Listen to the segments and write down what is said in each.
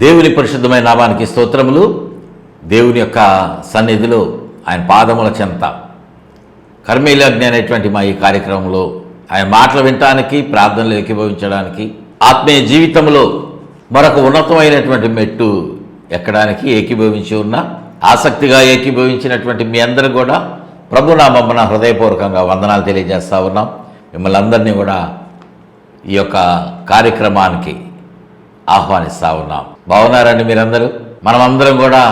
దేవుని పరిశుద్ధమైన నామానికి స్తోత్రములు. దేవుని యొక్క సన్నిధిలో ఆయన పాదముల చెంత కర్మేలజ్ఞ అనేటువంటి మా ఈ కార్యక్రమంలో ఆయన మాటలు వినటానికి, ప్రార్థనలు ఏకీభవించడానికి, ఆత్మీయ జీవితంలో మరొక ఉన్నతమైనటువంటి మెట్టు ఎక్కడానికి ఏకీభవించి ఉన్న ఆసక్తిగా ఏకీభవించినటువంటి మీ అందరూ కూడా ప్రభునామమున హృదయపూర్వకంగా వందనాలు తెలియజేస్తూ ఉన్నాం. మిమ్మల్ని అందరినీ కూడా ఈ యొక్క కార్యక్రమానికి ఆహ్వానిస్తూ ఉన్నాం. బాగున్నారండి మీరందరూ? మనమందరం కూడా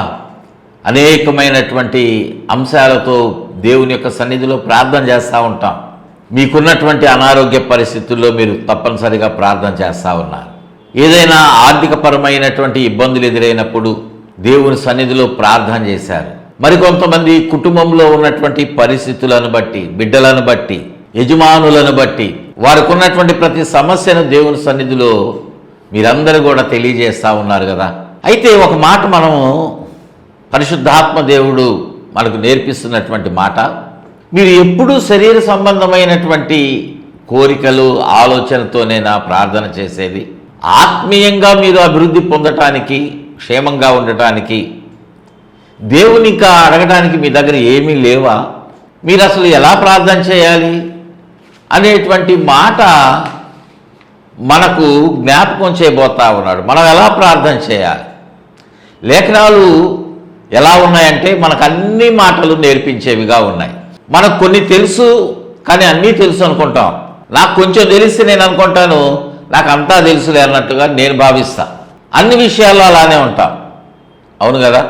అనేకమైనటువంటి అంశాలతో దేవుని యొక్క సన్నిధిలో ప్రార్థన చేస్తూ ఉంటాం. మీకున్నటువంటి అనారోగ్య పరిస్థితుల్లో మీరు తప్పనిసరిగా ప్రార్థన చేస్తూ ఉన్నారు. ఏదైనా ఆర్థికపరమైనటువంటి ఇబ్బందులు ఎదురైనప్పుడు దేవుని సన్నిధిలో ప్రార్థన చేశారు. మరికొంతమంది కుటుంబంలో ఉన్నటువంటి పరిస్థితులను బట్టి, బిడ్డలను బట్టి, యజమానులను బట్టి, వారికి ఉన్నటువంటి ప్రతి సమస్యను దేవుని సన్నిధిలో మీరందరూ కూడా తెలియజేస్తూ ఉన్నారు కదా. అయితే ఒక మాట మనము పరిశుద్ధాత్మ దేవుడు మనకు నేర్పిస్తున్నటువంటి మాట, మీరు ఎప్పుడూ శరీర సంబంధమైనటువంటి కోరికలు, ఆలోచనతోనేనా ప్రార్థన చేసేది? ఆత్మీయంగా మీరు అభివృద్ధి పొందటానికి, క్షేమంగా ఉండటానికి, దేవుని ఇంకా అడగడానికి మీ దగ్గర ఏమీ లేవా? మీరు అసలు ఎలా ప్రార్థన చేయాలి అనేటువంటి మాట మనకు జ్ఞాపకం చేయబోతా ఉన్నాడు. మనం ఎలా ప్రార్థన చేయాలి? లేఖనాలు ఎలా ఉన్నాయంటే మనకు అన్ని మాటలు నేర్పించేవిగా ఉన్నాయి. మనకు కొన్ని తెలుసు, కానీ అన్నీ తెలుసు అనుకుంటాం. నాకు కొంచెం తెలిస్తే నేను అనుకుంటాను నాకు అంతా తెలుసులే అన్నట్టుగా నేను భావిస్తా. అన్ని విషయాల్లో అలానే ఉంటాం, అవును కదా?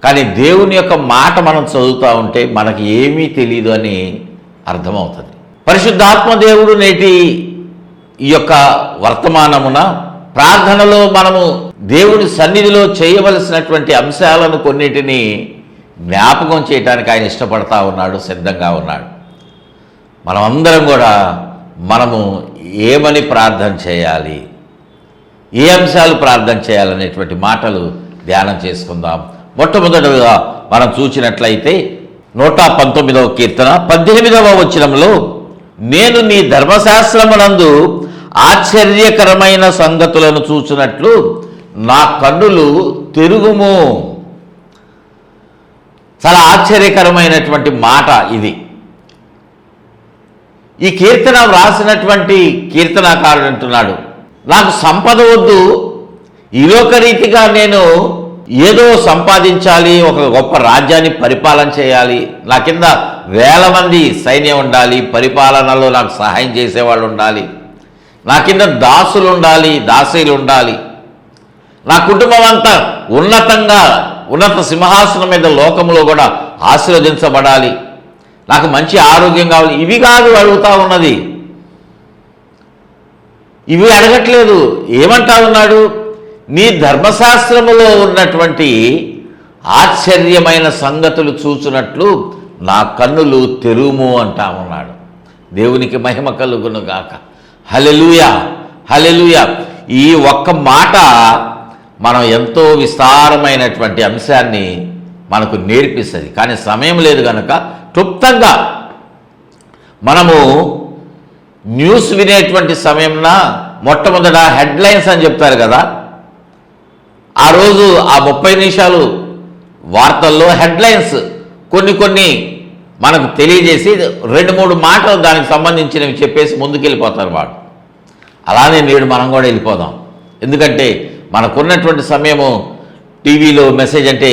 కానీ దేవుని యొక్క మాట మనం చదువుతూ ఉంటే మనకి ఏమీ తెలియదు అని అర్థమవుతుంది. పరిశుద్ధాత్మ దేవుడు నేటి ఈ యొక్క వర్తమానమున ప్రార్థనలో మనము దేవుని సన్నిధిలో చేయవలసినటువంటి అంశాలను కొన్నిటిని జ్ఞాపకం చేయడానికి ఆయన ఇష్టపడతా ఉన్నాడు, సిద్ధంగా ఉన్నాడు. మనమందరం కూడా మనము ఏమని ప్రార్థన చేయాలి, ఏ అంశాలు ప్రార్థన చేయాలనేటువంటి మాటలు ధ్యానం చేసుకుందాం. మొట్టమొదటిగా మనం చూసినట్లయితే 119వ కీర్తన 18వ వచనంలో, నేను నీ ధర్మశాస్త్రమునందు ఆశ్చర్యకరమైన సంగతులను చూచినట్లు నా కన్నులు తెరుగుము. చాలా ఆశ్చర్యకరమైనటువంటి మాట ఇది. ఈ కీర్తన వ్రాసినటువంటి కీర్తనాకారుడు అంటున్నాడు, నాకు సంపద వద్దు, ఈలోక రీతిగా నేను ఏదో సంపాదించాలి, ఒక గొప్ప రాజ్యాన్ని పరిపాలన చేయాలి, నా కింద వేల మంది సైన్యం ఉండాలి, పరిపాలనలో నాకు సహాయం చేసేవాళ్ళు ఉండాలి, నా కింద దాసులు ఉండాలి, దాసీలు ఉండాలి, నా కుటుంబం అంతా ఉన్నత సింహాసనం మీద లోకంలో కూడా ఆశీర్వదించబడాలి, నాకు మంచి ఆరోగ్యం కావాలి. ఇవి కాదు అడుగుతా ఉన్నది, ఇవి అడగట్లేదు. ఏమంటా ఉన్నాడు? నీ ధర్మశాస్త్రములో ఉన్నటువంటి ఆశ్చర్యమైన సంగతులు చూచినట్లు నా కన్నులు తెరుము అంటా ఉన్నాడు. దేవునికి మహిమ కలుగును గాక. హల్లెలూయా, హల్లెలూయా. ఈ ఒక్క మాట మనం ఎంతో విస్తారమైనటువంటి అంశాన్ని మనకు నేర్పిస్తుంది. కానీ సమయం లేదు కనుక క్లుప్తంగా మనము న్యూస్ వినేటువంటి సమయంలో మొట్టమొదట హెడ్లైన్స్ అని చెప్తారు కదా, ఆ రోజు ఆ 30 నిమిషాలు వార్తల్లో హెడ్లైన్స్ కొన్ని మనకు తెలియజేసి 2-3 మాటలు దానికి సంబంధించినవి చెప్పేసి ముందుకెళ్ళిపోతారు వాడు. అలానే నేడు మనం కూడా వెళ్ళిపోదాం. ఎందుకంటే మనకున్నటువంటి సమయము టీవీలో మెసేజ్ అంటే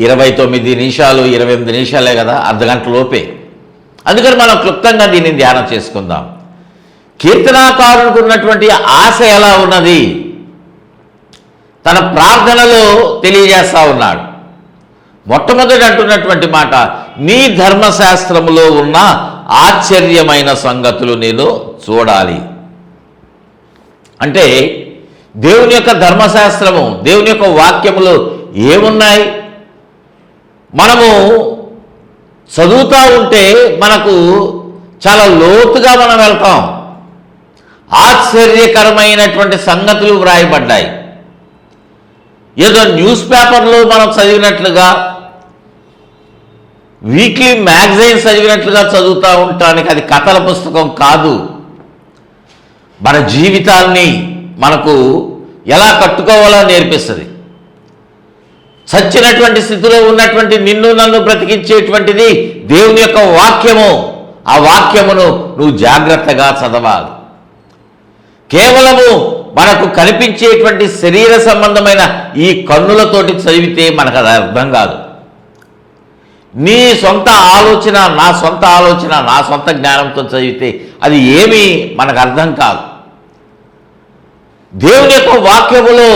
29 నిమిషాలు 28 నిమిషాలే కదా, అర్ధగంట లోపే. అందుకని మనం క్లుప్తంగా దీన్ని ధ్యానం చేసుకుందాం. కీర్తనాకారునికి ఉన్నటువంటి ఆశ ఎలా ఉన్నది తన ప్రార్థనలో తెలియజేస్తా ఉన్నాడు. మొట్టమొదటి అంటున్నటువంటి మాట, నీ ధర్మశాస్త్రములో ఉన్న ఆశ్చర్యమైన సంగతులు నేను చూడాలి. అంటే దేవుని యొక్క ధర్మశాస్త్రము, దేవుని యొక్క వాక్యములు ఏమున్నాయి? మనము చదువుతూ ఉంటే మనకు చాలా లోతుగా మనం వెళ్తాం. ఆశ్చర్యకరమైనటువంటి సంగతులు వ్రాయబడ్డాయి. ఏదో న్యూస్ పేపర్లో మనం చదివినట్లుగా, వీక్లీ మ్యాగజైన్స్ చదివినట్లుగా చదువుతూ ఉండటానికి అది కథల పుస్తకం కాదు. మన జీవితాన్ని మనకు ఎలా కట్టుకోవాలో నేర్పిస్తుంది. చచ్చినటువంటి స్థితిలో ఉన్నటువంటి నిన్ను నన్ను బ్రతికించేటువంటిది దేవుని యొక్క వాక్యము. ఆ వాక్యమును నువ్వు జాగ్రత్తగా చదవాలి. కేవలము మనకు కనిపించేటువంటి శరీర సంబంధమైన ఈ కన్నులతోటి చదివితే మనకు అది అర్థం కాదు. నీ సొంత ఆలోచన, నా సొంత ఆలోచన, నా సొంత జ్ఞానంతో చదివితే అది ఏమీ మనకు అర్థం కాదు. దేవుని యొక్క వాక్యములో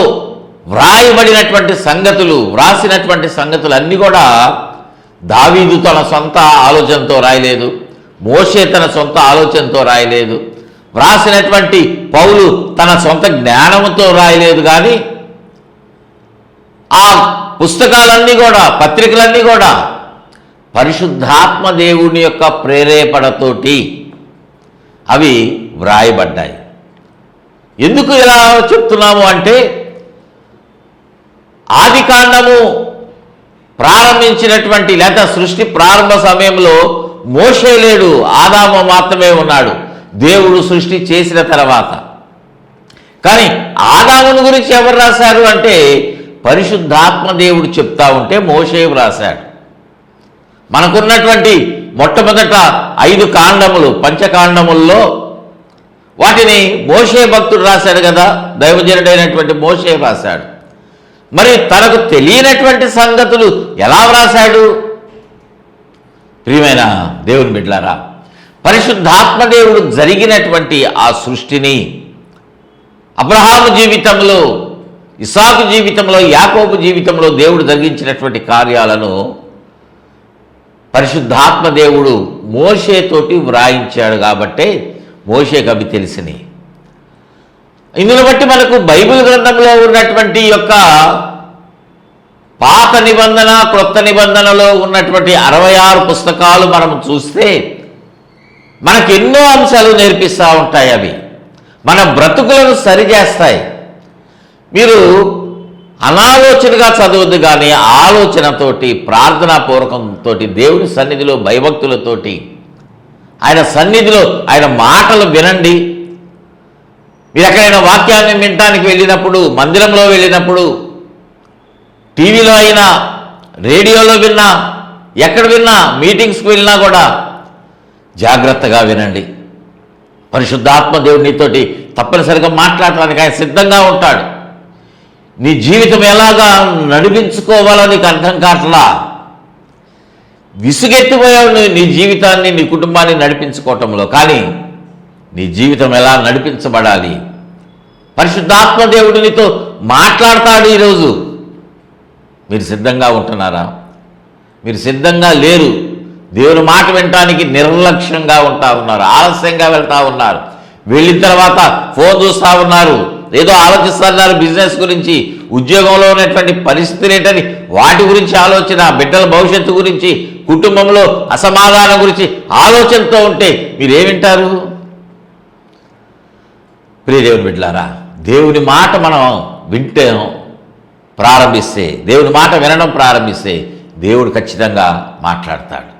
వ్రాయబడినటువంటి సంగతులు, వ్రాసినటువంటి సంగతులు అన్నీ కూడా దావీదు తన సొంత ఆలోచనతో రాయలేదు, మోషే తన సొంత ఆలోచనతో రాయలేదు, వ్రాసినటువంటి పౌలు తన సొంత జ్ఞానంతో రాయలేదు. కానీ ఆ పుస్తకాలన్నీ కూడా, పత్రికలన్నీ కూడా పరిశుద్ధాత్మ దేవుని యొక్క ప్రేరేపణతోటి అవి వ్రాయబడ్డాయి. ఎందుకు ఇలా చెప్తున్నాము అంటే, ఆదికాండము ప్రారంభించినటువంటి లేదా సృష్టి ప్రారంభ సమయంలో మోషే లేడు, ఆదాము మాత్రమే ఉన్నాడు దేవుడు సృష్టి చేసిన తర్వాత. కానీ ఆదాముని గురించి ఎవరు రాశారు అంటే పరిశుద్ధాత్మ దేవుడు చెప్తా ఉంటే మోషే రాశాడు. మనకున్నటువంటి మొట్టమొదట 5 కాండములు, పంచకాండముల్లో వాటిని మోషే భక్తుడు రాశాడు కదా, దైవజనుడైనటువంటి మోషే రాశాడు. మరి తనకు తెలియనటువంటి సంగతులు ఎలా వ్రాశాడు? ప్రియమైన దేవుని బిడ్డలారా, పరిశుద్ధాత్మ దేవుడు జరిగినటువంటి ఆ సృష్టిని, అబ్రహాము జీవితంలో, ఇసాకు జీవితంలో, యాకోబు జీవితంలో దేవుడు జరిగించినటువంటి కార్యాలను పరిశుద్ధాత్మ దేవుడు మోషేతోటి వ్రాయించాడు. కాబట్టే మోషేకి అవి తెలిసినాయి. ఇందును బట్టి మనకు బైబిల్ గ్రంథంలో ఉన్నటువంటి యొక్క పాత నిబంధన, క్రొత్త నిబంధనలో ఉన్నటువంటి 66 పుస్తకాలు మనం చూస్తే మనకు ఎన్నో అంశాలు నేర్పిస్తూ ఉంటాయి. అవి మన బ్రతుకులను సరిచేస్తాయి. మీరు అనాలోచనగా చదవద్దు, కానీ ఆలోచనతోటి, ప్రార్థనాపూర్వకంతో, దేవుని సన్నిధిలో భయభక్తులతోటి, ఆయన సన్నిధిలో ఆయన మాటలు వినండి. మీరు ఎక్కడైనా వాక్యాన్ని వినటానికి వెళ్ళినప్పుడు, మందిరంలో వెళ్ళినప్పుడు, టీవీలో అయినా, రేడియోలో విన్నా, ఎక్కడ విన్నా, మీటింగ్స్కి వెళ్ళినా కూడా జాగ్రత్తగా వినండి. పరిశుద్ధాత్మ దేవుడు నీతోటి తప్పనిసరిగా మాట్లాడటానికి ఆయన సిద్ధంగా ఉంటాడు. నీ జీవితం ఎలాగా నడిపించుకోవాలో నీకు అర్థం కావట్లా, విసుగెత్తిపోయావు నీ జీవితాన్ని, నీ కుటుంబాన్ని నడిపించుకోవటంలో. కానీ నీ జీవితం ఎలా నడిపించబడాలి, పరిశుద్ధాత్మ దేవుడు నీతో మాట్లాడతాడు. ఈరోజు మీరు సిద్ధంగా ఉంటున్నారా? మీరు సిద్ధంగా లేరు. దేవుని మాట వినటానికి నిర్లక్ష్యంగా ఉంటా ఉన్నారు, ఆలస్యంగా వెళ్తూ ఉన్నారు. వెళ్ళిన తర్వాత ఫోన్ చూస్తూ ఉన్నారు, ఏదో ఆలోచిస్తున్నారు బిజినెస్ గురించి, ఉద్యోగంలో ఉన్నటువంటి పరిస్థితులు ఏంటని వాటి గురించి ఆలోచన, బిడ్డల భవిష్యత్తు గురించి, కుటుంబంలో అసమాధానం గురించి ఆలోచనతో ఉంటే మీరేమింటారు? ప్రియ దేవుని బిడ్డలారా, దేవుని మాట మనం వింటే ప్రారంభిస్తే, దేవుని మాట వినడం ప్రారంభిస్తే దేవుడు ఖచ్చితంగా మాట్లాడతాడు.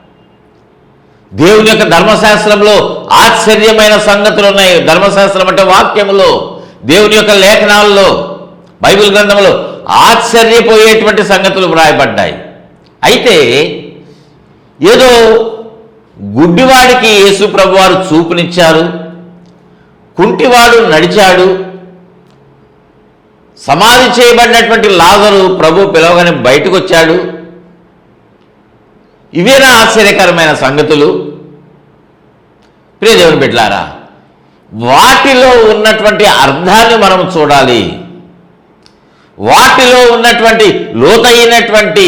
దేవుని యొక్క ధర్మశాస్త్రంలో ఆశ్చర్యమైన సంగతులు ఉన్నాయి. ధర్మశాస్త్రం అంటే వాక్యములో, దేవుని యొక్క లేఖనాల్లో, బైబిల్ గ్రంథంలో ఆశ్చర్యపోయేటువంటి సంగతులు వ్రాయబడ్డాయి. అయితే ఏదో గుడ్డివాడికి యేసు ప్రభువారు చూపునిచ్చారు, కుంటివాడు నడిచాడు, సమాధి చేయబడినటువంటి లాజరు ప్రభు పిలవగానే బయటకు వచ్చాడు, ఇవేనా ఆశ్చర్యకరమైన సంగతులు? ప్రియ దేవుని బిడ్డలారా, వాటిలో ఉన్నటువంటి అర్థాన్ని మనం చూడాలి. వాటిలో ఉన్నటువంటి లోతైనటువంటి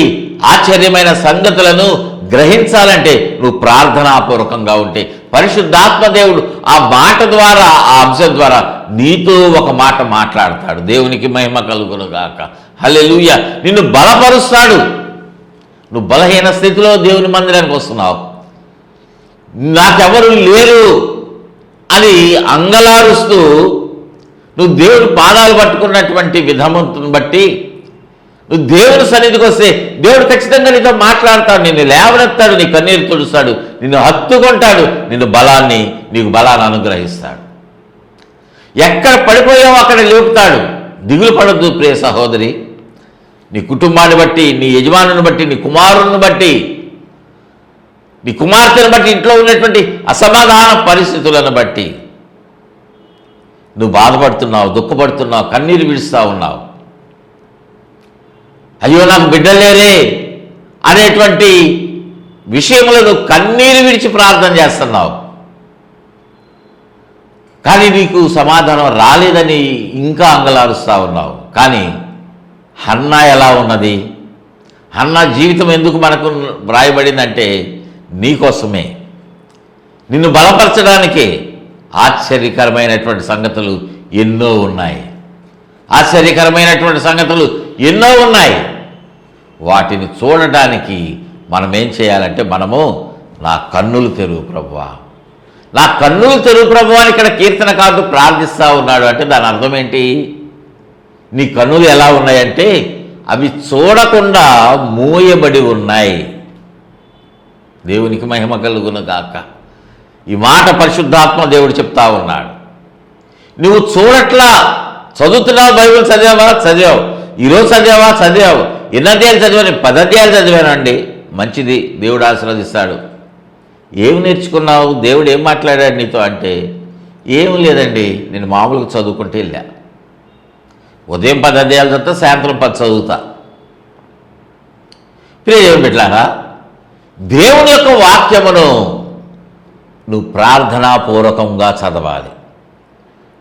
ఆశ్చర్యమైన సంగతులను గ్రహించాలంటే నువ్వు ప్రార్థనాపూర్వకంగా ఉంటే పరిశుద్ధాత్మ దేవుడు ఆ మాట ద్వారా, ఆ అంశం ద్వారా నీతో ఒక మాట మాట్లాడతాడు. దేవునికి మహిమ కలుగునుగాక. హల్లెలూయా. నిన్ను బలపరుస్తాడు. నువ్వు బలహీన స్థితిలో దేవుని మందిరానికి వస్తున్నావు, నాకెవరు లేరు అని అంగలారుస్తూ నువ్వు దేవుని పాదాలు పట్టుకున్నటువంటి విధమును బట్టి నువ్వు దేవుని సన్నిధికి వస్తే దేవుడు ఖచ్చితంగా నీతో మాట్లాడతాడు, నిన్ను లేవనెత్తాడు, నీ కన్నీరు తుడుస్తాడు, నిన్ను హత్తుకుంటాడు, నీకు బలాన్ని అనుగ్రహిస్తాడు. ఎక్కడ పడిపోయావో అక్కడ లేపుతాడు. దిగులు పడద్దు ప్రియ సహోదరి. నీ కుటుంబాన్ని బట్టి, నీ యజమానుని బట్టి, నీ కుమారుని బట్టి, నీ కుమార్తెను బట్టి, ఇంట్లో ఉన్నటువంటి అసమాధాన పరిస్థితులను బట్టి నువ్వు బాధపడుతున్నావు, దుఃఖపడుతున్నావు, కన్నీరు విడుస్తూ ఉన్నావు. అయ్యో నాకు బిడ్డలు లేరే అనేటువంటి విషయంలో నువ్వు కన్నీరు విడిచి ప్రార్థన చేస్తున్నావు. కానీ నీకు సమాధానం రాలేదని ఇంకా అంగలారుస్తూ ఉన్నావు. కానీ హన్నా ఎలా ఉన్నది? హన్నా జీవితం ఎందుకు మనకు వ్రాయబడిందంటే నీకోసమే, నిన్ను బలపరచడానికే. ఆశ్చర్యకరమైనటువంటి సంగతులు ఎన్నో ఉన్నాయి. ఆశ్చర్యకరమైనటువంటి సంగతులు ఎన్నో ఉన్నాయి. వాటిని చూడడానికి మనం ఏం చేయాలంటే, మనము నా కన్నులు తెరువు ప్రభువా, నా కన్నులు తెరువు ప్రభువా అని ఇక్కడ కీర్తనకారుడు ప్రార్థిస్తూ ఉన్నాడు. అంటే దాని అర్థం ఏంటి? నీ కన్నులు ఎలా ఉన్నాయంటే అవి చూడకుండా మూయబడి ఉన్నాయి. దేవునికి మహిమ కలుగును గాక. ఈ మాట పరిశుద్ధాత్మ దేవుడు చెప్తా ఉన్నాడు. నువ్వు చూడట్లా, చదువుతున్నావు, బైబిల్ చదివావా? చదివావు. ఈరోజు చదివావా? చదివావు. ఎన్ని అధ్యాయాలు చదివాను? 10 అధ్యాయాలు చదివానండి. మంచిది, దేవుడు ఆశీర్వదిస్తాడు. ఏమి నేర్చుకున్నావు? దేవుడు ఏం మాట్లాడాడు నీతో అంటే, ఏం లేదండి, నేను మామూలుగా చదువుకుంటే వెళ్ళా. ఉదయం 10 అధ్యాయాలు చదువుతా, సాయంత్రం 10 చదువుతా. ప్రియ బిడ్డలారా, దేవుని యొక్క వాక్యమును నువ్వు ప్రార్థనాపూర్వకంగా చదవాలి.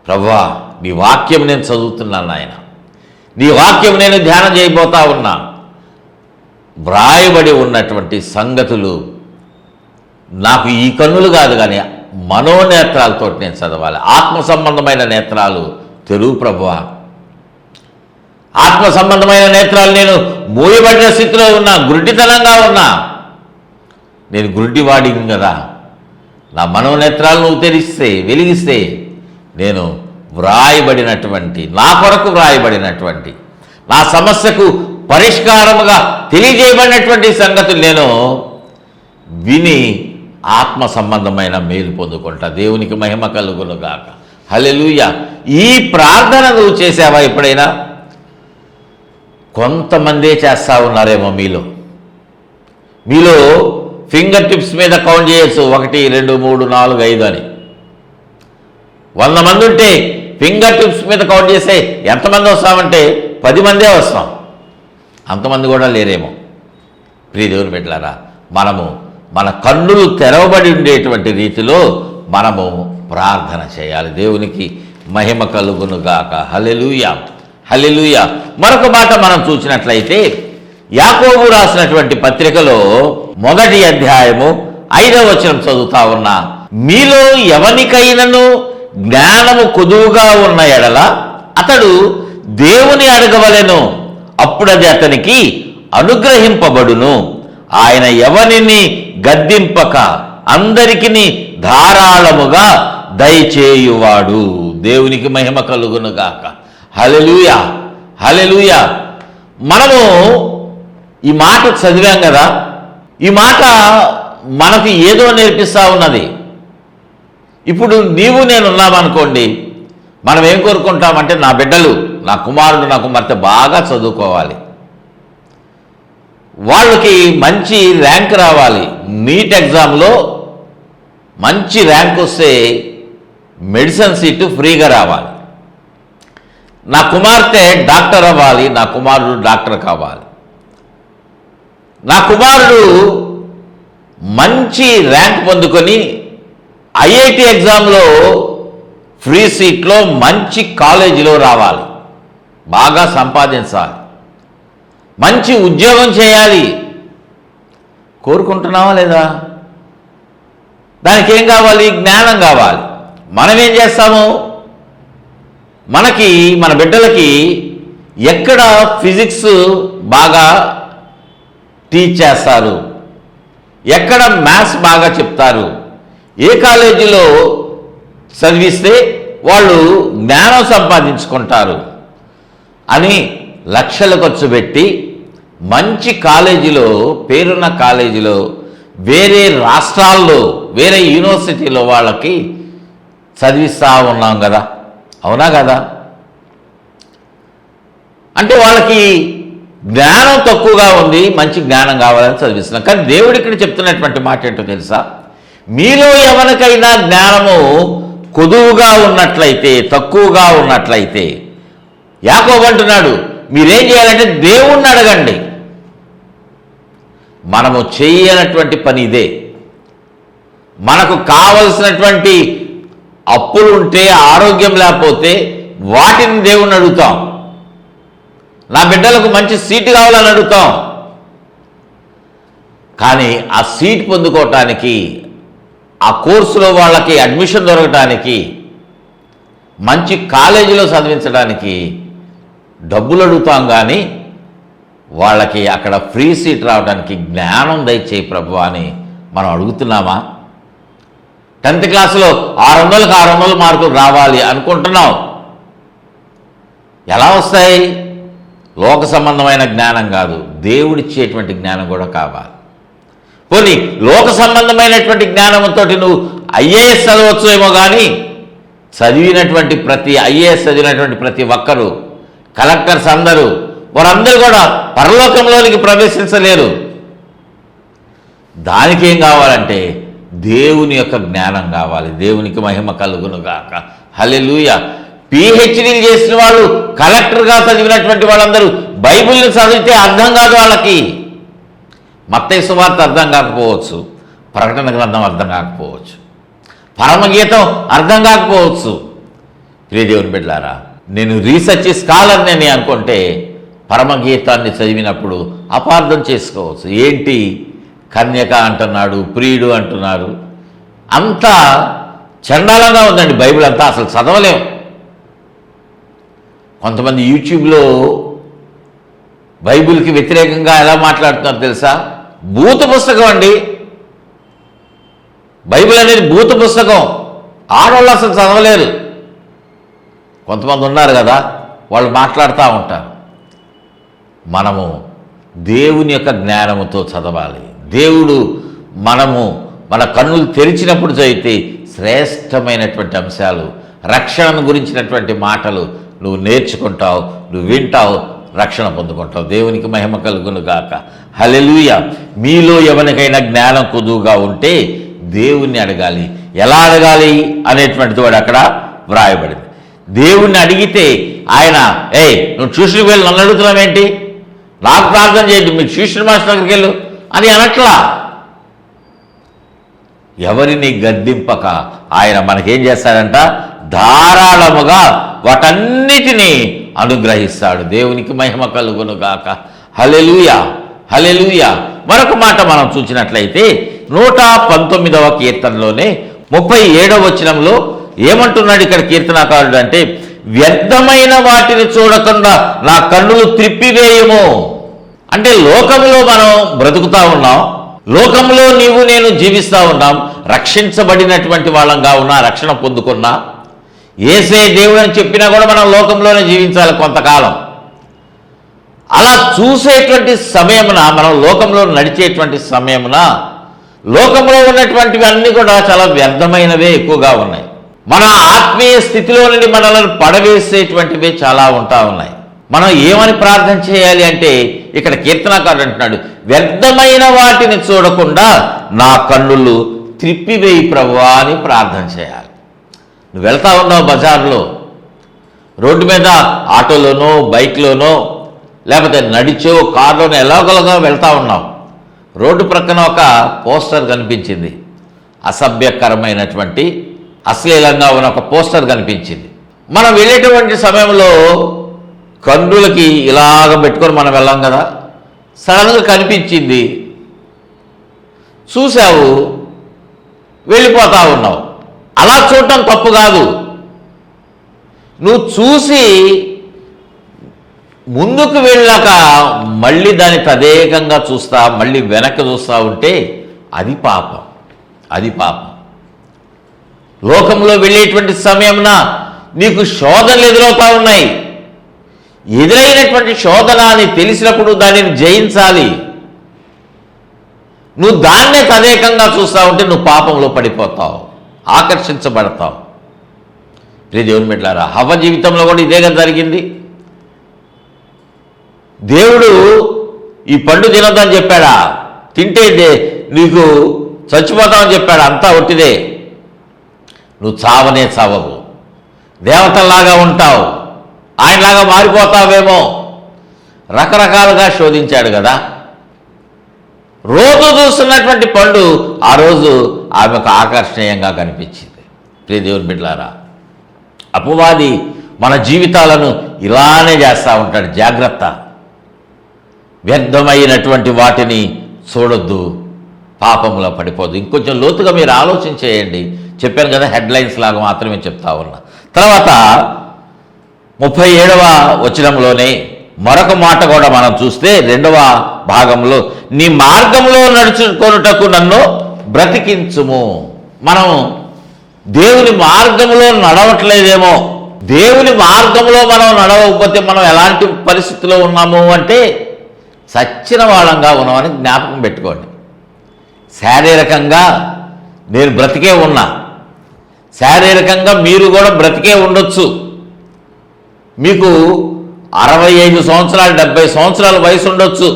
ప్రభువా, నీ వాక్యం నేను చదువుతున్నాను నాయన, నీ వాక్యం నేను ధ్యానం చేయబోతా ఉన్నా. వ్రాయబడి ఉన్నటువంటి సంగతులు నాకు ఈ కన్నులు కాదు కానీ మనోనేత్రాలతో నేను చదవాలి. ఆత్మ సంబంధమైన నేత్రాలు తెరువు ప్రభువా. ఆత్మ సంబంధమైన నేత్రాలు నేను మూయబడిన స్థితిలో ఉన్నా, గుడ్డితనంగా ఉన్నా. నేను గుడ్డివాడిని కదా. నా మనోనేత్రాలు నువ్వు తెరిస్తే, వెలిగిస్తే నేను వ్రాయబడినటువంటి, నా కొరకు వ్రాయబడినటువంటి, నా సమస్యకు పరిష్కారముగా తెలియజేయబడినటువంటి సంగతులు నేను విని ఆత్మ సంబంధమైన మేలు పొందుకుంటా. దేవునికి మహిమ కలుగును గాక. హల్లెలూయా. ఈ ప్రార్థన నువ్వు చేసావా ఎప్పుడైనా? కొంతమందే చేస్తూ ఉన్నారేమో మీలో ఫింగర్ టిప్స్ మీద కౌంట్ చేయొచ్చు. 1 2 3 4 5 అని. 100 మంది ఉంటే ఫింగర్ టిప్స్ మీద కౌంట్ చేస్తే ఎంతమంది వస్తామంటే 10 మందే వస్తాం. అంతమంది కూడా లేరేమో. ప్రియ దేవుని బిడ్డలారా, మనము మన కన్నులు తెరవబడి ఉండేటువంటి రీతిలో మనము ప్రార్థన చేయాలి. దేవునికి మహిమ కలుగును గాక. హల్లెలూయా, హల్లెలూయా. మరొక మాట మనం చూసినట్లయితే యాకోబు రాసినటువంటి పత్రికలో 1వ అధ్యాయము 5వ వచనం చదువుతా ఉన్నా. మీలో ఎవనికైనను జ్ఞానము కొదువుగా ఉన్న ఎడల అతడు దేవుని అడగవలెను, అప్పుడది అతనికి అనుగ్రహింపబడును. ఆయన ఎవరిని గద్దింపక అందరికిని ధారాళముగా దయచేయువాడు. దేవునికి మహిమ కలుగును గాక. హల్లెలూయా, హల్లెలూయా. మనము ఈ మాట చదివాం కదా. ఈ మాట మనకు ఏదో నేర్పిస్తూ ఉన్నది. ఇప్పుడు నీవు నేను ఉన్నామనుకోండి, మనం ఏం కోరుకుంటామంటే నా బిడ్డలు, నా కుమారుడు, నా కుమార్తె బాగా చదువుకోవాలి, వాళ్ళకి మంచి ర్యాంక్ రావాలి, నీట్ ఎగ్జామ్లో మంచి ర్యాంక్ వస్తే మెడిసిన్ సీటు ఫ్రీగా రావాలి, నా కుమార్తె డాక్టర్ అవ్వాలి, నా కుమారుడు డాక్టర్ కావాలి, నా కుమారుడు మంచి ర్యాంక్ పొందుకొని ఐఐటి ఎగ్జామ్లో ఫ్రీ సీట్లో మంచి కాలేజీలో రావాలి, బాగా సంపాదించాలి, మంచి ఉద్యోగం చేయాలి. కోరుకుంటున్నావా లేదా? దానికి ఏం కావాలి? జ్ఞానం కావాలి. మనం ఏం చేస్తాము? మన బిడ్డలకి ఎక్కడ ఫిజిక్స్ బాగా టీచ్ చేస్తారు, ఎక్కడ మ్యాథ్స్ బాగా చెప్తారు, ఏ కాలేజీలో చదివిస్తే వాళ్ళు జ్ఞానం సంపాదించుకుంటారు అని లక్షలు ఖర్చు పెట్టి మంచి కాలేజీలో, పేరున్న కాలేజీలో, వేరే రాష్ట్రాల్లో, వేరే యూనివర్సిటీలో వాళ్ళకి చదివిస్తూ ఉన్నాం కదా. అవునా కదా? అంటే వాళ్ళకి జ్ఞానం తక్కువగా ఉంది, మంచి జ్ఞానం కావాలని చదివిస్తున్నాం. కానీ దేవుడు ఇక్కడ చెప్తున్నటువంటి మాట ఏంటో తెలుసా? మీలో ఎవరికైనా జ్ఞానము కొదువుగా ఉన్నట్లయితే, తక్కువగా ఉన్నట్లయితే, యాకోబు అంటున్నాడు మీరేం చేయాలంటే దేవుణ్ణి అడగండి. మనము చేయనటువంటి పని ఇదే. మనకు కావలసినటువంటి అప్పులు ఉంటే, ఆరోగ్యం లేకపోతే వాటిని దేవుణ్ణి అడుగుతాం. నా బిడ్డలకు మంచి సీటు కావాలని అడుగుతాం. కానీ ఆ సీట్ పొందుకోవటానికి, ఆ కోర్సులో వాళ్ళకి అడ్మిషన్ దొరకటానికి, మంచి కాలేజీలో చదివించడానికి డబ్బులు అడుగుతాం. కానీ వాళ్ళకి అక్కడ ఫ్రీ సీట్ రావడానికి జ్ఞానం దయచేయి ప్రభువా అని మనం అడుగుతున్నామా? 10th క్లాసులో 600కి 600 మార్కులు రావాలి అనుకుంటున్నాం. ఎలా వస్తాయి? లోక సంబంధమైన జ్ఞానం కాదు, దేవుడిచ్చేటువంటి జ్ఞానం కూడా కావాలి. పోనీ లోక సంబంధమైనటువంటి జ్ఞానంతో నువ్వు ఐఏఎస్ చదవచ్చు ఏమో, కానీ చదివినటువంటి ప్రతి ఐఏఎస్ చదివినటువంటి ప్రతి ఒక్కరు, కలెక్టర్స్ అందరూ, వారందరూ కూడా పరలోకంలోనికి ప్రవేశించలేరు. దానికి ఏం కావాలంటే దేవుని యొక్క జ్ఞానం కావాలి. దేవునికి మహిమ కలుగును గాక. హల్లెలూయా. పిహెచ్డీలు చేసిన వాళ్ళు, కలెక్టర్గా చదివినటువంటి వాళ్ళందరూ బైబిల్ని చదివితే అర్థం కాదు వాళ్ళకి. మత్తయి సువార్త అర్థం కాకపోవచ్చు, ప్రకటన గ్రంథం అర్థం కాకపోవచ్చు, పరమగీతం అర్థం కాకపోవచ్చు. ప్రియ దేవుని బిడ్డలారా, నేను రీసెర్చ్ స్కాలర్ని అని అనుకుంటే పరమగీతాన్ని చదివినప్పుడు అపార్థం చేసుకోవచ్చు. ఏంటి కన్యక అంటున్నాడు, ప్రియుడు అంటున్నాడు, అంతా చండాలంగా ఉందండి బైబిల్ అంతా, అసలు చదవలేం. కొంతమంది యూట్యూబ్లో బైబిల్కి వ్యతిరేకంగా ఎలా మాట్లాడుతున్నారు తెలుసా? భూత పుస్తకం అండి బైబిల్ అనేది, భూత పుస్తకం. ఆడవాళ్ళు అసలు చదవలేరు. కొంతమంది ఉన్నారు కదా, వాళ్ళు మాట్లాడుతూ ఉంటారు. మనము దేవుని యొక్క జ్ఞానముతో చదవాలి. దేవుడు మన కన్నులు తెరిచినప్పుడు చదివితే శ్రేష్టమైనటువంటి అంశాలు, రక్షణను గురించినటువంటి మాటలు నువ్వు నేర్చుకుంటావు, నువ్వు వింటావు, రక్షణ పొందుకుంటావు. దేవునికి మహిమ కలుగును గాక. హల్లెలూయా. మీలో ఎవరికైనా జ్ఞానం కొదువుగా ఉంటే దేవుణ్ణి అడగాలి. ఎలా అడగాలి అనేటువంటిది వాడు అక్కడ వ్రాయబడింది. దేవుణ్ణి అడిగితే ఆయన నువ్వు ట్యూషన్కి వెళ్ళి నన్ను అడుగుతున్నావేంటి, నాకు ప్రార్థన చేయండి, మీకు ట్యూషన్ మాస్టర్ దగ్గరికి వెళ్ళు అని అనట్లా. ఎవరిని గద్దింపక ఆయన మనకేం చేస్తాడంట? ధారాళముగా వాటన్నిటినీ అనుగ్రహిస్తాడు. దేవునికి మహిమ కలుగును గాక. హల్లెలూయా, హల్లెలూయా. మరొక మాట మనం చూసినట్లయితే 119వ కీర్తనలోనే 37వ వచనంలో ఏమంటున్నాడు ఇక్కడ కీర్తనాకారుడు అంటే, వ్యర్థమైన వాటిని చూడకుండా నా కన్నులు త్రిప్పివేయము. అంటే లోకంలో మనం బ్రతుకుతా ఉన్నాం, లోకంలో నీవు నేను జీవిస్తూ ఉన్నాం, రక్షించబడినటువంటి వాళ్ళంగా ఉన్నా, రక్షణ పొందుకున్నా, యేసే దేవుడు అని చెప్పినా కూడా మనం లోకంలోనే జీవించాలి కొంతకాలం. అలా చూసేటువంటి సమయమున, మనం లోకంలో నడిచేటువంటి సమయమున లోకంలో ఉన్నటువంటివి అన్నీ కూడా చాలా వ్యర్థమైనవే ఎక్కువగా ఉన్నాయి. మన ఆత్మీయ స్థితిలో నుండి మనల్ని పడవేసేటువంటివే చాలా ఉంటా ఉన్నాయి. మనం ఏమని ప్రార్థన చేయాలి అంటే ఇక్కడ కీర్తనకారుడు అంటున్నాడు, వ్యర్థమైన వాటిని చూడకుండా నా కన్నులు త్రిప్పివేయి ప్రభువా అని ప్రార్థన చేయాలి. నువ్వు వెళ్తా ఉన్నావు బజార్లో, రోడ్డు మీద ఆటోలోనో బైక్లోనో లేకపోతే నడిచో కారులోనో ఎలాగోలాగా వెళ్తూ ఉన్నావు. రోడ్డు ప్రక్కన ఒక పోస్టర్ కనిపించింది, అసభ్యకరమైనటువంటి అశ్లీలంగా ఉన్న ఒక పోస్టర్ కనిపించింది. మనం వెళ్ళేటువంటి సమయంలో కన్నులకి ఇలాగ పెట్టుకొని మనం వెళ్ళాం కదా, సడన్గా కనిపించింది, చూసావు, వెళ్ళిపోతా ఉన్నావు. అలా చూడటం తప్పు కాదు. నువ్వు చూసి ముందుకు వెళ్ళాక మళ్ళీ దాన్ని తదేకంగా చూస్తా, మళ్ళీ వెనక్కి చూస్తూ ఉంటే అది పాపం, అది పాపం. లోకంలో వెళ్ళేటువంటి సమయమున నీకు శోధనలు ఎదురవుతూ ఉన్నాయి. ఎదురైనటువంటి శోధన అని తెలిసినప్పుడు దానిని జయించాలి. నువ్వు దాన్నే తదేకంగా చూస్తూ ఉంటే నువ్వు పాపంలో పడిపోతావు, ఆకర్షించబడతావు. ప్రియ దేవుని బిడ్డలారా, హవ్వ జీవితంలో కూడా ఇదేగా జరిగింది. దేవుడు ఈ పండు తినొద్దని చెప్పాడా? తింటే నీకు చచ్చిపోతామని చెప్పాడు. అంతా ఒట్టిదే. నువ్వు చావనే చావవు, దేవతల్లాగా ఉంటావు, ఆయనలాగా మారిపోతావేమో. రకరకాలుగా శోధించాడు కదా. రోజు చూస్తున్నటువంటి పండు ఆ రోజు ఆమెకు ఆకర్షణీయంగా కనిపించింది. ప్రియ దేవుని బిడ్డలారా, అపవాది మన జీవితాలను ఇలానే చేస్తూ ఉంటాడు. జాగ్రత్త, వ్యర్థమైనటువంటి వాటిని చూడొద్దు, పాపంలో పడిపోద్దు. ఇంకొంచెం లోతుగా మీరు ఆలోచన చేయండి. చెప్పాను కదా, హెడ్లైన్స్ లాగా మాత్రమే చెప్తా ఉన్నా. తర్వాత 37వ వచనంలోనే మరొక మాట కూడా మనం చూస్తే 2వ భాగంలో, నీ మార్గంలో నడుచుకొనుటకు నన్ను బ్రతికించుము. మనం దేవుని మార్గంలో నడవట్లేదేమో. దేవుని మార్గంలో మనం నడవకపోతే మనం ఎలాంటి పరిస్థితిలో ఉన్నాము అంటే చచ్చిన వాళ్ళంగా ఉన్నామని జ్ఞాపకం పెట్టుకోండి. శారీరకంగా నేను బ్రతికే ఉన్నా, శారీరకంగా మీరు కూడా బ్రతికే ఉండొచ్చు. మీకు 65 సంవత్సరాలు 70 సంవత్సరాల వయసు ఉండొచ్చు,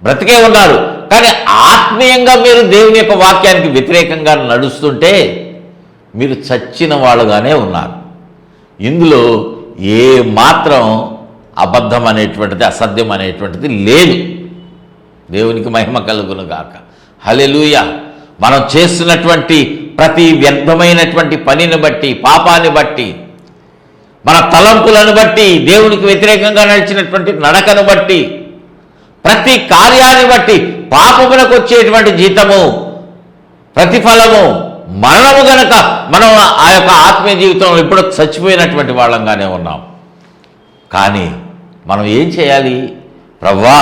బ్రతికే ఉన్నారు. కానీ ఆత్మీయంగా మీరు దేవుని యొక్క వాక్యానికి వ్యతిరేకంగా నడుస్తుంటే మీరు చచ్చిన వాళ్ళుగానే ఉన్నారు. ఇందులో ఏ మాత్రం అబద్ధం అనేటువంటిది, అసత్యం అనేటువంటిది లేదు. దేవునికి మహిమ కలుగును గాక. హల్లెలూయా. మనం చేస్తున్నటువంటి ప్రతి వ్యర్థమైనటువంటి పనిని బట్టి, పాపాన్ని బట్టి, మన తలంపులను బట్టి, దేవునికి వ్యతిరేకంగా నడిచినటువంటి నడకను బట్టి, ప్రతి కార్యాన్ని బట్టి పాపమునకు వచ్చేటువంటి జీతము, ప్రతిఫలము మరణము గనక మనం ఆ యొక్క ఆత్మీయ జీవితంలో ఎప్పుడో చచ్చిపోయినటువంటి వాళ్ళంగానే ఉన్నాం. కానీ మనం ఏం చేయాలి? ప్రభువా,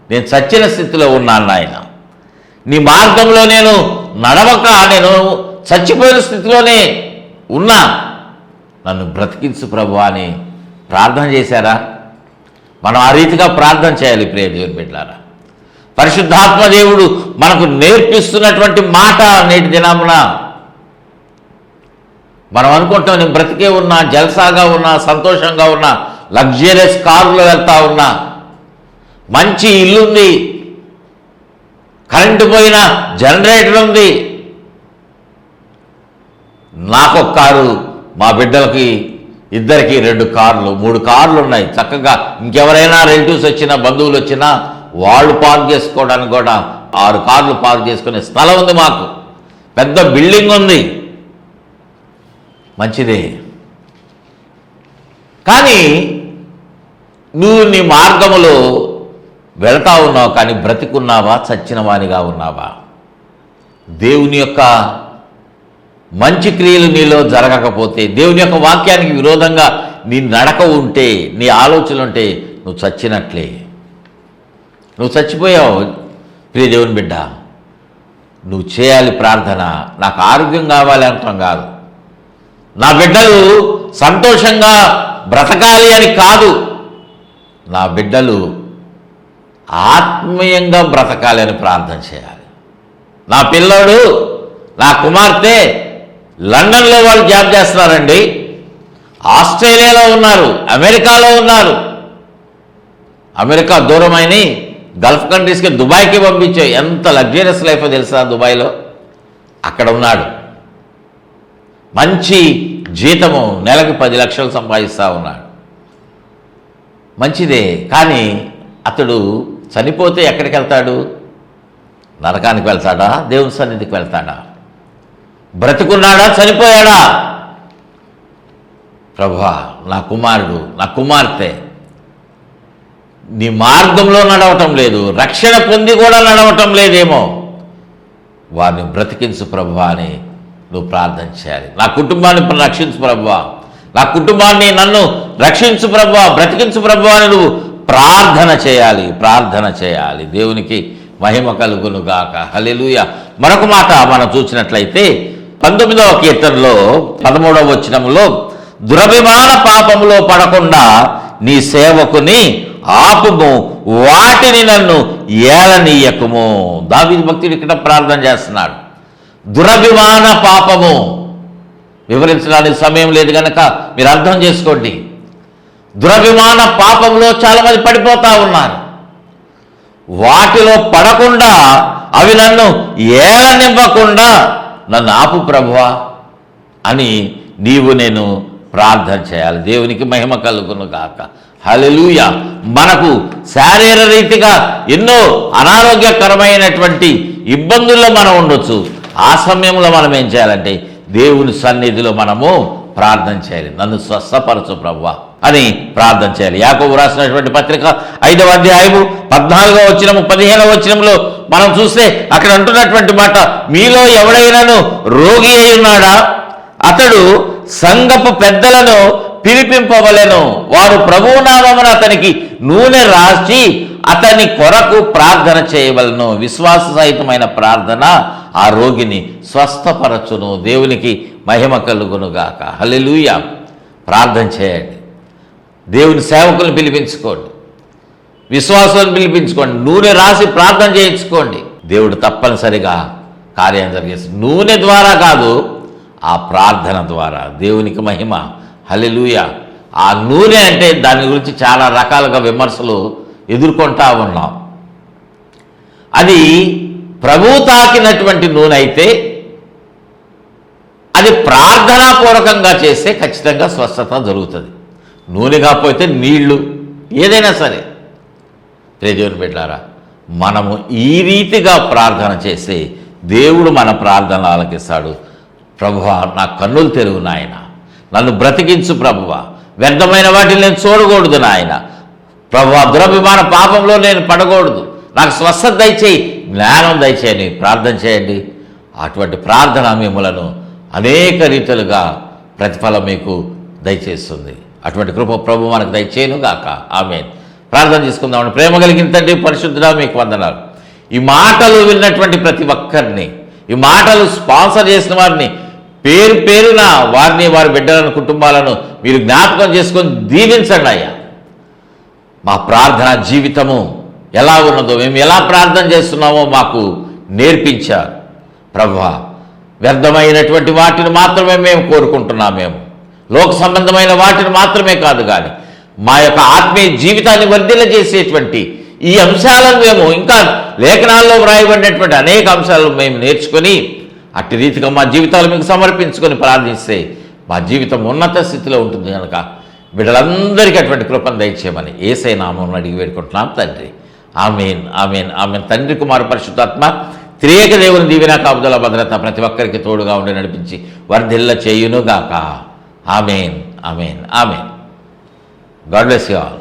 నేను చచ్చిన స్థితిలో ఉన్నాను నాయన, నీ మార్గంలో నేను నడవక నేను చచ్చిపోయిన స్థితిలోనే ఉన్నా, నన్ను బ్రతికించు ప్రభువా అని ప్రార్థన చేశారా? మనం ఆ రీతిగా ప్రార్థన చేయాలి. ప్రియ దేవుని బిడ్డలారా, పరిశుద్ధాత్మ దేవుడు మనకు నేర్పిస్తున్నటువంటి మాట నేటి దినమున మనం అనుకుంటాం, నేను బ్రతికే ఉన్నా, జల్సాగా ఉన్నా, సంతోషంగా ఉన్నా, లగ్జరియస్ కారులో వెళ్తా ఉన్నా, మంచి ఇల్లుంది, కరెంటు పోయిన జనరేటర్ ఉంది, నాకొక కారు, మా బిడ్డలకి ఇద్దరికి 2 కార్లు 3 కార్లు ఉన్నాయి. చక్కగా ఇంకెవరైనా రిలేటివ్స్ వచ్చినా, బంధువులు వచ్చినా వాళ్ళు పార్క్ చేసుకోవడానికి కూడా 6 కార్లు పార్క్ చేసుకునే స్థలం ఉంది మాకు. పెద్ద బిల్డింగ్ ఉంది, మంచిదే. కానీ నువ్వు నీ మార్గములో వెళతా ఉన్నావు, కానీ బ్రతికున్నావా, చచ్చిన వానిగా ఉన్నావా? దేవుని యొక్క మంచి క్రియలు నీలో జరగకపోతే, దేవుని యొక్క వాక్యానికి విరోధంగా నీ నడక ఉంటే, నీ ఆలోచనలు ఉంటే నువ్వు చచ్చినట్లే, నువ్వు చచ్చిపోయావు. ప్రియ దేవుని బిడ్డ, నువ్వు చేయాలి ప్రార్థన. నాకు ఆరోగ్యం కావాలి అంటాం కాదు, నా బిడ్డలు సంతోషంగా బ్రతకాలి అని కాదు, నా బిడ్డలు ఆత్మీయంగా బ్రతకాలి అని ప్రార్థన చేయాలి. నా పిల్లోడు, నా కుమార్తె లండన్లో వాళ్ళు జాబ్ చేస్తున్నారండి, ఆస్ట్రేలియాలో ఉన్నారు, అమెరికాలో ఉన్నారు. అమెరికా దూరమైన గల్ఫ్ కంట్రీస్కి, దుబాయ్కి పంపించే. ఎంత లగ్జరియస్ లైఫ్ తెలుసా దుబాయ్లో? అక్కడ ఉన్నాడు, మంచి జీతము, నెలకు 10 లక్షలు సంపాదిస్తూ ఉన్నాడు, మంచిదే. కానీ అతడు చనిపోతే ఎక్కడికి వెళ్తాడు? నరకానికి వెళ్తాడా? దేవుని సన్నిధికి వెళ్తాడా? బ్రతికున్నాడా? చనిపోయాడా? ప్రభువా, నా కుమారుడు, నా కుమార్తె నీ మార్గంలో నడవటం లేదు, రక్షణ పొంది కూడా నడవటం లేదేమో, వారిని బ్రతికించు ప్రభువా అని నువ్వు ప్రార్థన చేయాలి. నా కుటుంబాన్ని రక్షించు ప్రభువా, నా కుటుంబాన్ని నన్ను రక్షించు ప్రభువా, బ్రతికించు ప్రభువా అని నువ్వు ప్రార్థన చేయాలి, ప్రార్థన చేయాలి. దేవునికి మహిమ కలుగును గాక. హల్లెలూయా. మరొక మాట మనం చూసినట్లయితే 19వ కీర్తనలో 13వ వచనంలో, దురభిమాన పాపములో పడకుండా నీ సేవకుని ఆపుము, వాటిని నన్ను ఏలనీయకుము. దావీదు భక్తుడు ఇక్కడ ప్రార్థన చేస్తున్నాడు. దురభిమాన పాపము వివరించడానికి సమయం లేదు కనుక మీరు అర్థం చేసుకోండి. దురభిమాన పాపంలో చాలామంది పడిపోతూ ఉన్నారు. వాటిలో పడకుండా, అవి నన్ను ఏలనివ్వకుండా నన్ను ఆపు ప్రభువా అని నీవు నేను ప్రార్థన చేయాలి. దేవునికి మహిమ కలుగును గాక. హల్లెలూయా. మనకు శారీర రీతిగా ఎన్నో అనారోగ్యకరమైనటువంటి ఇబ్బందుల్లో మనం ఉండొచ్చు. ఆ సమయంలో మనం ఏం చేయాలంటే దేవుని సన్నిధిలో మనము ప్రార్థన చేయాలి. నన్ను స్వస్థపరచు ప్రభువా అని ప్రార్థన చేయాలి. యాకోబు రాసినటువంటి పత్రిక 5వ అధ్యాయము 14వ వచనము 15వ వచనంలో మనం చూస్తే అక్కడ అంటున్నటువంటి మాట, మీలో ఎవడైనాను రోగి అయి ఉన్నాడా, అతడు సంఘపు పెద్దలను పిలిపింపవలెను, వారు ప్రభువు నామమున అతనికి నూనె రాసి అతని కొరకు ప్రార్థన చేయవలను. విశ్వాస సహితమైన ప్రార్థన ఆ రోగిని స్వస్థపరచును. దేవునికి మహిమ కలుగునుగాక. హల్లెలూయా. ప్రార్థన చేయండి. దేవుని సేవకులను పిలిపించుకోండి, విశ్వాసాలను పిలిపించుకోండి, నూనె రాసి ప్రార్థన చేయించుకోండి. దేవుడు తప్పనిసరిగా కార్యం జరిగేస్తుంది. నూనె ద్వారా కాదు, ఆ ప్రార్థన ద్వారా. దేవునికి మహిమ. హల్లెలూయా. ఆ నూనె అంటే దాని గురించి చాలా రకాలుగా విమర్శలు ఎదుర్కొంటా ఉన్నాం. అది ప్రభువు తాకినటువంటి నూనె అయితే, అది ప్రార్థనాపూర్వకంగా చేస్తే ఖచ్చితంగా స్వస్థత జరుగుతుంది. నూనె కాకపోతే నీళ్లు, ఏదైనా సరే. దేవుని బిడ్డలారా, మనము ఈ రీతిగా ప్రార్థన చేస్తే దేవుడు మన ప్రార్థన ఆలకిస్తాడు. ప్రభువా, నా కన్నులు తెరువు నాయన, నన్ను బ్రతికించు ప్రభువా, వ్యర్థమైన వాటిని నేను చూడకూడదు నాయన, ప్రభువా, దురభిమాన పాపంలో నేను పడకూడదు, నాకు స్వస్థత దయచేయి, జ్ఞానం దయచేయని ప్రార్థన చేయండి. అటువంటి ప్రార్థన మిమ్మలను అనేక రీతులుగా ప్రతిఫలం మీకు దయచేస్తుంది. అటువంటి కృప ప్రభు మనకు దయచేయను గాక. ఆమేన్. ప్రార్థన చేసుకుందామని. ప్రేమ కలిగిన తండ్రి, పరిశుద్ధుడా, మీకు వందనాలు. ఈ మాటలు విన్నటువంటి ప్రతి ఒక్కరిని, ఈ మాటలు స్పాన్సర్ చేసిన వారిని పేరు పేరున, వారిని, వారి బిడ్డలను, కుటుంబాలను మీరు జ్ఞాపకం చేసుకొని దీవించండి అయ్యా. మా ప్రార్థన జీవితము ఎలా ఉన్నదో, మేము ఎలా ప్రార్థన చేస్తున్నామో మాకు నేర్పించారు ప్రభువా. వ్యర్థమైనటువంటి వాటిని మాత్రమే మేము కోరుకుంటున్నాం. మేము లోక సంబంధమైన వాటిని మాత్రమే కాదు, కానీ మా యొక్క ఆత్మీయ జీవితాన్ని వర్ధిల్ల చేసేటువంటి ఈ అంశాలను మేము ఇంకా లేఖనాల్లో వ్రాయబడినటువంటి అనేక అంశాలను మేము నేర్చుకొని అట్టి రీతిగా మా జీవితాలు మీకు సమర్పించుకొని ప్రార్థిస్తే మా జీవితం ఉన్నత స్థితిలో ఉంటుంది కనుక బిడ్డలందరికీ అటువంటి కృపను దయచేయమని యేసయ్య నామమున అడిగి వేడుకుంటున్నాం తండ్రి. ఆమేన్, ఆమేన్, ఆమేన్. తండ్రి, కుమార, పరిశుద్ధాత్మ త్రియేక దేవుని దీవెన, కాపుదల, భద్రత ప్రతి ఒక్కరికి తోడుగా ఉండి నడిపించి వర్ధిల్ల చేయునుగాక. ఆమేన్, ఆమేన్, ఆమేన్. God bless you all.